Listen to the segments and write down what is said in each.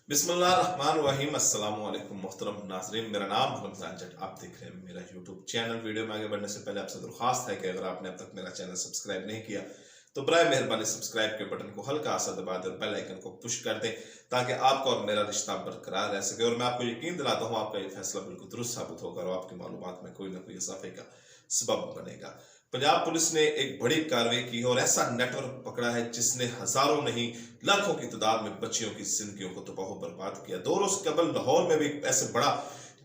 बिस्मिल्लाहिर्रहमानिर्रहीम। अस्सलाम वालेकुम मोहतरम नाज़रीन, मेरा नाम रमजान जट। आप देख रहे हैं मेरा यूट्यूब चैनल। वीडियो में आगे बढ़ने से पहले आपसे दरख्वास्त है कि अगर आपने अब तक मेरा चैनल सब्सक्राइब नहीं किया तो बराए मेहरबानी सब्सक्राइब के बटन को हल्का सा दबा दें और बेल आइकन को पुश कर दें ताकि आपका और मेरा रिश्ता बरकरार रह सके। और मैं आपको यकीन दिलाता हूँ आपका ये फैसला बिल्कुल दुरुस्त साबित होगा और आपकी मालूमात में कोई ना कोई इजाफे का सबब बनेगा। पंजाब पुलिस ने एक बड़ी कार्रवाई की है और ऐसा नेटवर्क पकड़ा है जिसने हजारों नहीं लाखों की तादाद में बच्चियों की जिंदगियों को तबाह बर्बाद किया। 2 रोज कबल लाहौर में भी एक ऐसे बड़ा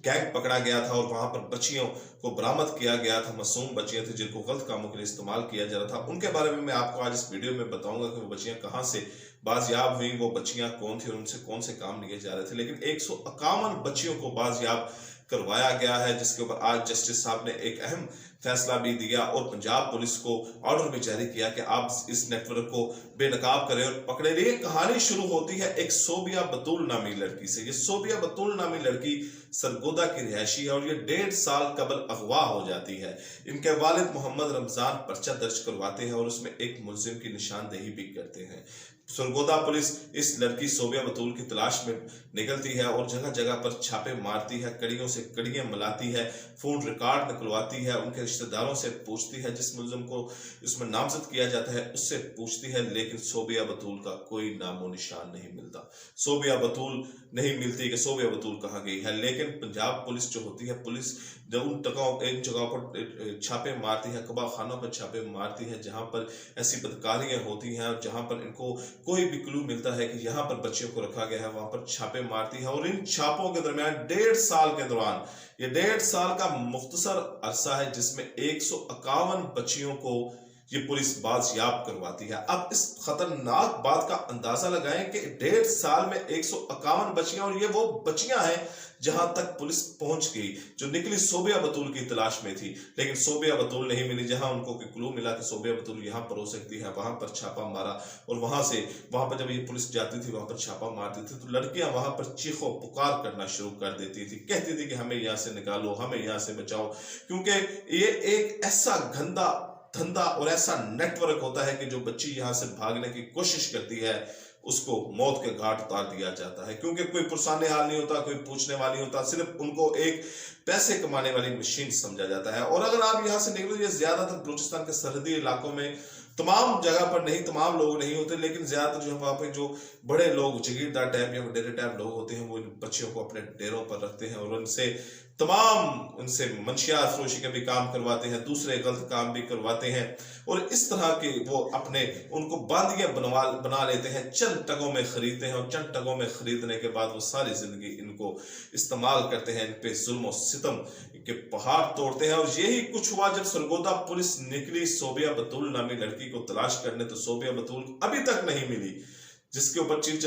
गैंग पकड़ा गया था और वहां पर बच्चियों को बरामद किया गया था। मासूम बच्चियां थी जिनको गलत कामों के लिए इस्तेमाल किया जा रहा था। उनके बारे में मैं आपको आज इस वीडियो में बताऊंगा कि वो बच्चियां कहां से बाजियाब हुई, वो बच्चियां कौन थी और उनसे कौन से काम लिए जा रहे थे। लेकिन 151 बच्चियों को बाजियाब करवाया गया है, जिसके ऊपर आज जस्टिस साहब ने एक अहम फैसला भी दिया और पंजाब पुलिस को ऑर्डर भी जारी किया कि आप इस नेटवर्क को बेनकाब करें और पकड़े। ये कहानी शुरू होती है एक सोबिया बतूल नामी लड़की से। ये सोबिया बतूल नामी लड़की सरगोदा की रिहायशी है और ये 1.5 साल कबल अगवा हो जाती है। इनके वालिद मोहम्मद रमजान पर्चा दर्ज करवाते हैं और उसमें एक मुलजिम की निशानदेही भी करते हैं। सरगोदा पुलिस इस लड़की सोबिया बतूल की तलाश में निकलती है और जगह जगह पर छापे मारती है, कड़ियों से कड़ियां मिलाती है, फोन रिकॉर्ड निकलवाती है, उनके रिश्तेदारों से पूछती है, जिस मुलजिम को इसमें नामजद किया जाता है उससे पूछती है। लेकिन सोबिया बतूल का कोई नामो निशान नहीं मिलता। सोबिया बतूल नहीं मिलती कि सोबिया बतूल कहाँ गई है। लेकिन पंजाब पुलिस जो होती है, पुलिस जब उन इन जगहों पर छापे मारती है, कबाब खानों पर छापे मारती है जहां पर ऐसी बदकारियां होती हैं, जहां पर इनको कोई भी क्लू मिलता है कि यहाँ पर बच्चियों को रखा गया है, वहां पर छापे मारती है। और इन छापों के दरमियान 1.5 साल के दौरान, ये 1.5 साल का मुख्तसर अरसा है जिसमें 151 बच्चियों को ये पुलिस बाजियाब करवाती है। अब इस खतरनाक बात का अंदाजा लगाएं कि 1.5 साल में 151 बच्चियां, और ये वो बच्चियां हैं जहां तक पुलिस पहुंच गई जो निकली सोबिया बतूल की तलाश में थी। लेकिन सोबिया बतूल नहीं मिली। जहां उनको क्लू मिला कि सोबिया बतूल यहां पर हो सकती है, वहां पर छापा मारा और वहां पर जब ये पुलिस जाती थी वहां पर छापा मारती थी तो लड़कियां वहां पर चीखो पुकार करना शुरू कर देती थी, कहती थी कि हमें यहां से निकालो, हमें यहां से बचाओ। क्योंकि ये एक ऐसा गंदा धंधा और ऐसा नेटवर्क होता है कि जो बच्ची यहां से भागने की कोशिश करती है उसको मौत के घाट उतार दिया जाता है। क्योंकि कोई पुरसाने हाल नहीं होता, कोई पूछने वाली होता, सिर्फ उनको एक पैसे कमाने वाली मशीन समझा जाता है। और अगर आप यहां से निकलो, ये ज्यादातर बलूचिस्तान के सरहदी इलाकों में तमाम जगह पर नहीं, तमाम लोग नहीं होते, लेकिन ज्यादातर जो वहां पे जो बड़े लोग जगीरदार टाइप या डेरे टाइप लोग होते हैं वो इन बच्चियों को अपने डेरों पर रखते हैं और उनसे मंशियात फरोशी के भी काम करवाते हैं, दूसरे गलत काम भी करवाते हैं और इस तरह के वो अपने उनको बांदियां बना लेते हैं, चंद टकों में खरीदते हैं और चंद टकों में खरीदने के बाद वो सारी जिंदगी इनको इस्तेमाल करते हैं, इन पे जुल्म और सितम के पहाड़ तोड़ते हैं। और यही कुछ हुआ जब सरगोदा पुलिस निकली सोबिया बतूल नामी लड़की को तलाश करने, तो सोबिया बतूल अभी तक नहीं मिली, जिसके ऊपर चीफ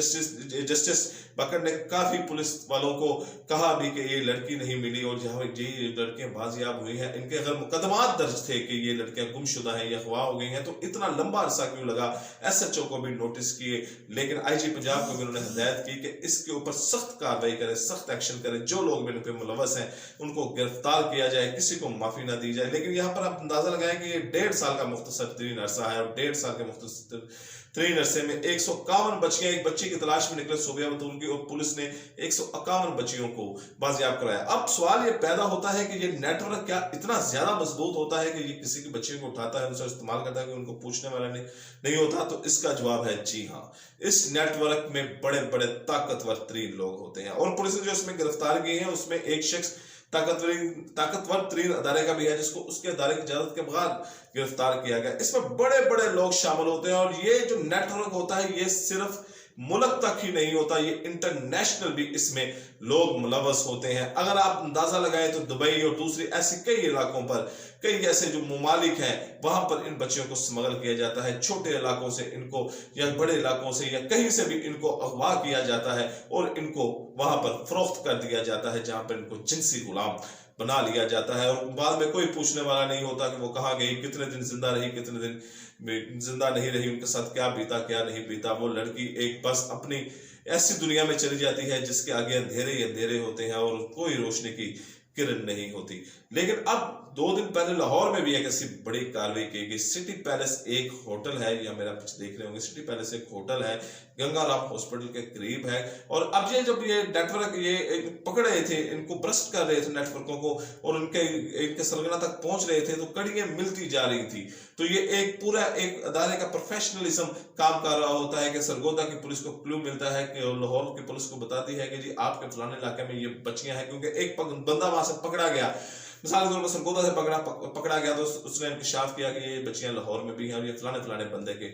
जस्टिस बकर ने काफी पुलिस वालों को कहा भी कि ये लड़की नहीं मिली और जहां ये लड़कियां बाजियाब हुई हैं, इनके अगर मुकदमात दर्ज थे कि ये लड़कियां गुमशुदा हैं या अगवा हो गई हैं, तो इतना लंबा अरसा क्यों लगा। एसएचओ को भी नोटिस किए, लेकिन आईजी पंजाब को भी उन्होंने हिदायत की कि इसके ऊपर सख्त कार्रवाई करें, सख्त एक्शन करें, जो लोग इन पे मुलवस हैं उनको गिरफ्तार किया जाए, किसी को माफी ना दी जाए। लेकिन यहाँ पर आप अंदाजा लगाएं कि ये 1.5 साल का मुख्तसर तरीन अरसा है और 1.5 साल के मुख्तसर तरीन अरसे में 151 बच्चियां, एक बच्ची की तलाश में निकले सोबिया बतूल की, और पुलिस ने 151 बच्चियों को बाजियाब कराया। अब सवाल ये पैदा होता है कि ये नेटवर्क क्या इतना ज्यादा मजबूत होता है कि ये किसी की बच्ची को उठाता है, उनसे इस्तेमाल करता है कि उनको पूछने वाला नहीं होता। तो इसका जवाब है जी हाँ, इस नेटवर्क में बड़े बड़े ताकतवर तरीन लोग होते हैं और पुलिस ने जो इसमें गिरफ्तार किए हैं उसमें एक शख्स ताकतवर तरीन अदारे का भी है, जिसको उसके अदारे की इजाजत के बगैर गिरफ्तार किया गया। इसमें बड़े बड़े लोग शामिल होते हैं और ये जो नेटवर्क होता है ये सिर्फ मुल्क तक ही नहीं होता, ये इंटरनेशनल भी इसमें लोग मुलवस होते हैं। अगर आप अंदाजा लगाएं तो दुबई और दूसरी ऐसी कई इलाकों पर, कई ऐसे जो ममालिक हैं वहां पर इन बच्चियों को स्मगल किया जाता है, छोटे इलाकों से इनको या बड़े इलाकों से या कहीं से भी इनको अगवा किया जाता है और इनको वहां पर फरोख्त कर दिया जाता है, जहां पर इनको जिनसी गुलाम बना लिया जाता है। और बाद में कोई पूछने वाला नहीं होता कि वो कहाँ गई, कितने दिन जिंदा रही, कितने दिन जिंदा नहीं रही, उनके साथ क्या बीता क्या नहीं बीता। वो लड़की एक बस अपनी ऐसी दुनिया में चली जाती है जिसके आगे अंधेरे ही अंधेरे होते हैं और कोई रोशनी की किरण नहीं होती। लेकिन अब 2 दिन पहले लाहौर में भी एक ऐसी बड़ी कार्रवाई की गई। सिटी पैलेस एक होटल है, या मेरा पीछे देख रहे होंगे, सिटी पैलेस एक होटल है, गंगाराम हॉस्पिटल के करीब है। और अब ये जब ये नेटवर्क ये पकड़ रहे थे, इनको ब्रस्ट कर रहे थे नेटवर्कों को, और इनके सरगना तक पहुंच रहे थे, तो कड़ियां मिलती जा रही थी। तो ये एक पूरा एक अदारे का प्रोफेशनलिज्म काम कर रहा होता है कि सरगोदा की पुलिस को क्लू मिलता है कि लाहौर की पुलिस को बताती है कि जी आपके फलाने इलाके में ये बच्चियां हैं, क्योंकि एक बंदा वहां से पकड़ा गया, मिसाल के तौर पर सरगोदा से पकड़ा गया, तो उसने इंकशाफ किया कि ये बच्चियां लाहौर में भी हैं और ये फलाने बंदे के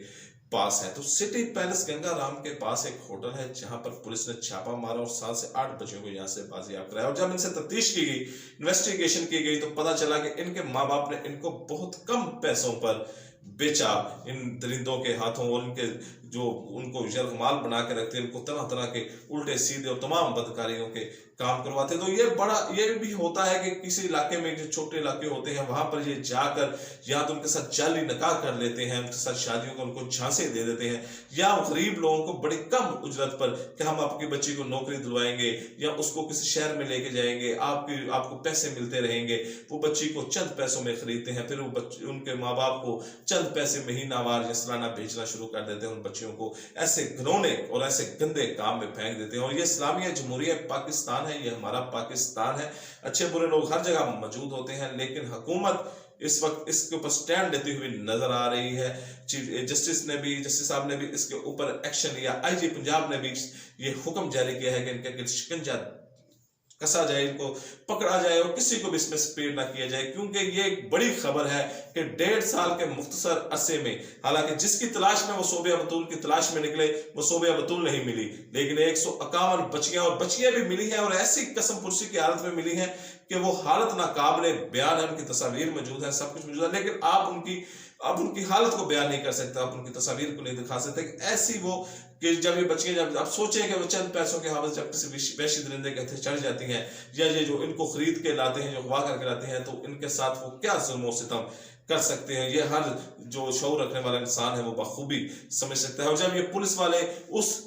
पास है। तो सिटी पैलेस गंगाराम के पास एक होटल है जहां पर पुलिस ने छापा मारा और 7 से 8 बच्चों को यहां से बाजियाब कराया। और जब इनसे तफ्तीश की गई, इन्वेस्टिगेशन की गई, तो पता चला कि इनके माँ बाप ने इनको बहुत कम पैसों पर बेचा इन दरिंदों के हाथों, और इनके जो उनको यरगमाल बना के रखते, इनको तरह तरह के उल्टे सीधे और तमाम बदकारियों के काम करवाते। तो ये भी होता है कि किसी इलाके में जो छोटे इलाके होते हैं वहां पर ये जाकर या तो उनके साथ जाली निकाह कर लेते हैं, उनके साथ शादियों को उनको झांसे दे देते हैं, या गरीब लोगों को बड़ी कम उजरत पर कि हम आपकी बच्ची को नौकरी दिलवाएंगे या उसको किसी शहर में लेके जाएंगे, आपको पैसे मिलते रहेंगे। वो बच्ची को चंद पैसों में खरीदते हैं, फिर वो बच्चे उनके माँ बाप को चंद पैसे महीनावार या सालाना भेजना शुरू कर देते हैं। उन बच्चियों को ऐसे घिनौने और ऐसे गंदे काम में फेंक देते हैं। और ये इस्लामिया जमहूरिया पाकिस्तान है, ये हमारा पाकिस्तान है। अच्छे बुरे लोग हर जगह मौजूद होते हैं, लेकिन हुकूमत इस वक्त इसके ऊपर स्टैंड लेती हुई नजर आ रही है। जस्टिस साहब ने भी इसके ऊपर एक्शन लिया। आईजी पंजाब ने भी ये हुक्म जारी किया है कि इनके शिकंजा कसा जाए, इनको पकड़ा जाए और किसी को भी इसमें स्पेयर ना किया जाए, क्योंकि ये एक बड़ी खबर है कि 1.5 साल के मुख्तसर अरसे में, हालांकि जिसकी तलाश में वो सोबिया बतूल की तलाश में निकले, वो सोबिया बतूल नहीं मिली, लेकिन 151 बच्चियां भी मिली हैं, और ऐसी कसम पुरसी की हालत में मिली हैं कि वो हालत नाकाबिले बयान है। उनकी तस्वीर मौजूद है, सब कुछ मौजूद है, लेकिन आप उनकी हालत को बयान नहीं कर सकते, आप उनकी तस्वीर को नहीं दिखा सकते। ऐसी वो कि जब ये बच्चियां, जब आप सोचें कि वो चंद पैसों के हवाले जब किसी वैश्य दरिंदे के चढ़ जाती हैं, या ये जो इनको खरीद के लाते हैं, जो अगवा करके लाते हैं, तो इनके साथ वो क्या जुल्म सितम कर सकते हैं, ये हर जो शऊर रखने वाला इंसान है वो बखूबी समझ सकता है। और जब ये पुलिस वाले उस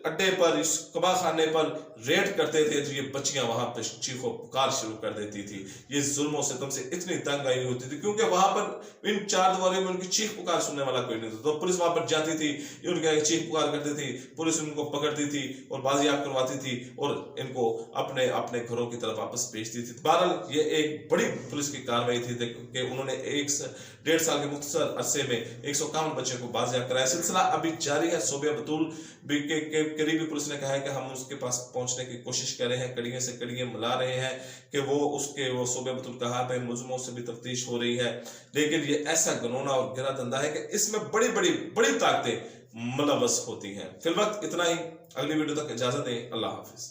अड्डे पर, इस कबा खाने पर रेड करते थे, तो ये बच्चियां वहां पर चीखो पुकार शुरू कर देती थी। ये जुल्मों से तुमसे इतनी तंग आई होती थी, क्योंकि वहां पर इन 4 दीवारों में उनकी चीख पुकार सुनने वाला कोई नहीं था। तो पुलिस वहां पर जाती थी, उनके चीख पुकार करती थी, पुलिस उनको पकड़ती थी और बाजियाब करवाती थी और इनको अपने अपने घरों की तरफ वापस भेजती थी। बहरहाल ये एक बड़ी पुलिस की कार्रवाई थी कि उन्होंने 1.5 साल के मुख्तसर अरसे में 151 बच्चों को बाजियाब कराया। सिलसिला अभी जारी है। सोबिया बतूल के करीबी पुलिस ने कहा है कि हम उसके पास पहुंचने की कोशिश कर रहे हैं, कड़ियां से कड़ियां मिला रहे हैं कि वो सोबिया बतूल कहा पे मुलजमों से भी तफ्तीश हो रही है। लेकिन ये ऐसा घिनौना और गिरा धंधा है कि इसमें बड़ी बड़ी ताकतें मुलव्वस होती हैं। फिलहाल इतना ही, अगली वीडियो तक इजाजत दें। अल्लाह हाफिज।